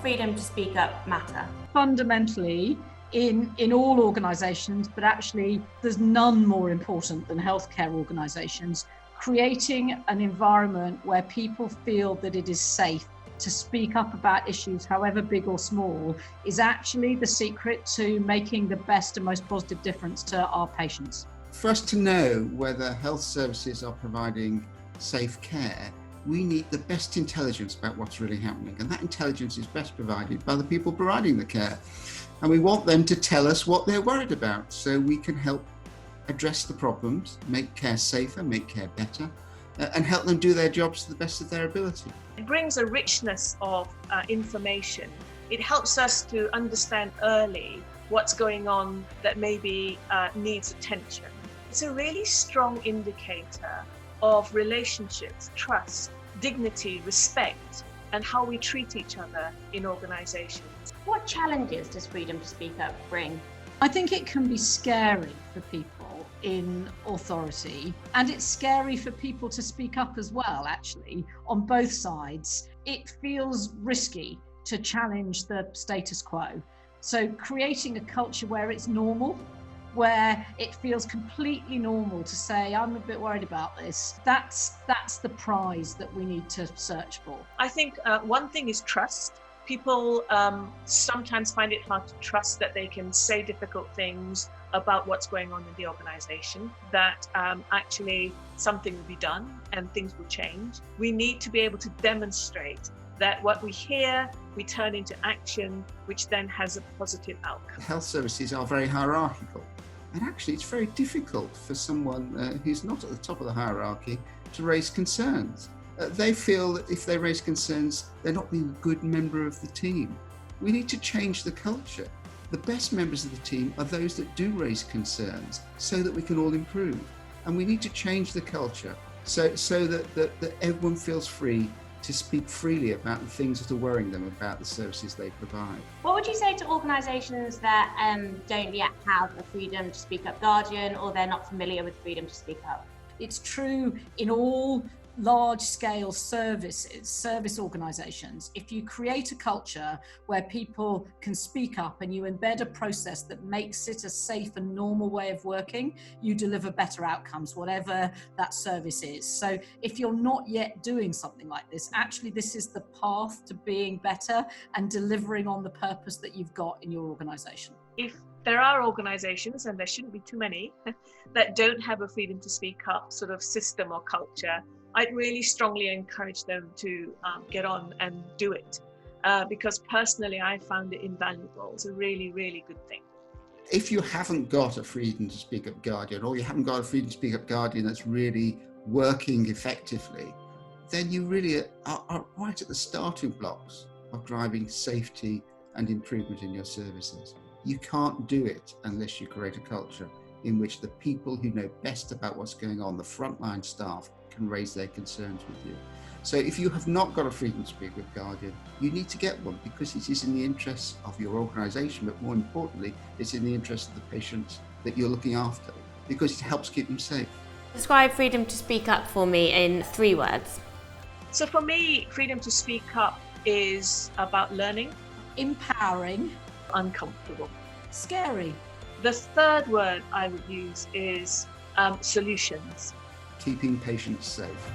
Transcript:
freedom to speak up matter? Fundamentally, in all organisations, but actually there's none more important than healthcare organisations, creating an environment where people feel that it is safe to speak up about issues, however big or small, is actually the secret to making the best and most positive difference to our patients. For us to know whether health services are providing safe care, we need the best intelligence about what's really happening. And that intelligence is best provided by the people providing the care. And we want them to tell us what they're worried about so we can help address the problems, make care safer, make care better, and help them do their jobs to the best of their ability. It brings a richness of information. It helps us to understand early what's going on that maybe needs attention. It's a really strong indicator of relationships, trust, dignity, respect, and how we treat each other in organisations. What challenges does freedom to speak up bring? I think it can be scary for people in authority, and it's scary for people to speak up as well, actually, on both sides. It feels risky to challenge the status quo. So creating a culture where it's normal, where it feels completely normal to say, I'm a bit worried about this, that's the prize that we need to search for. I think one thing is trust. People sometimes find it hard to trust that they can say difficult things about what's going on in the organisation, that actually something will be done and things will change. We need to be able to demonstrate that what we hear, we turn into action, which then has a positive outcome. Health services are very hierarchical. And actually, it's very difficult for someone who's not at the top of the hierarchy to raise concerns. They feel that if they raise concerns, they're not being a good member of the team. We need to change the culture. The best members of the team are those that do raise concerns so that we can all improve. And we need to change the culture so that everyone feels free to speak freely about the things that are worrying them about the services they provide. What would you say to organisations that don't yet have a freedom to speak up guardian, or they're not familiar with freedom to speak up? It's true in all large-scale service organisations. If you create a culture where people can speak up and you embed a process that makes it a safe and normal way of working, you deliver better outcomes, whatever that service is. So if you're not yet doing something like this, actually this is the path to being better and delivering on the purpose that you've got in your organisation. If there are organisations, and there shouldn't be too many, that don't have a freedom to speak up sort of system or culture, I'd really strongly encourage them to get on and do it, because personally I found it invaluable. It's a really, really good thing. If you haven't got a freedom to speak up guardian, or you haven't got a freedom to speak up guardian that's really working effectively, then you really are right at the starting blocks of driving safety and improvement in your services. You can't do it unless you create a culture in which the people who know best about what's going on, the frontline staff, can raise their concerns with you. So if you have not got a freedom to speak with guardian, you need to get one, because it is in the interests of your organisation, but more importantly, it's in the interests of the patients that you're looking after, because it helps keep them safe. Describe freedom to speak up for me in 3 words. So for me, freedom to speak up is about learning, Empowering, uncomfortable. scary. The third word I would use is solutions. Keeping patients safe.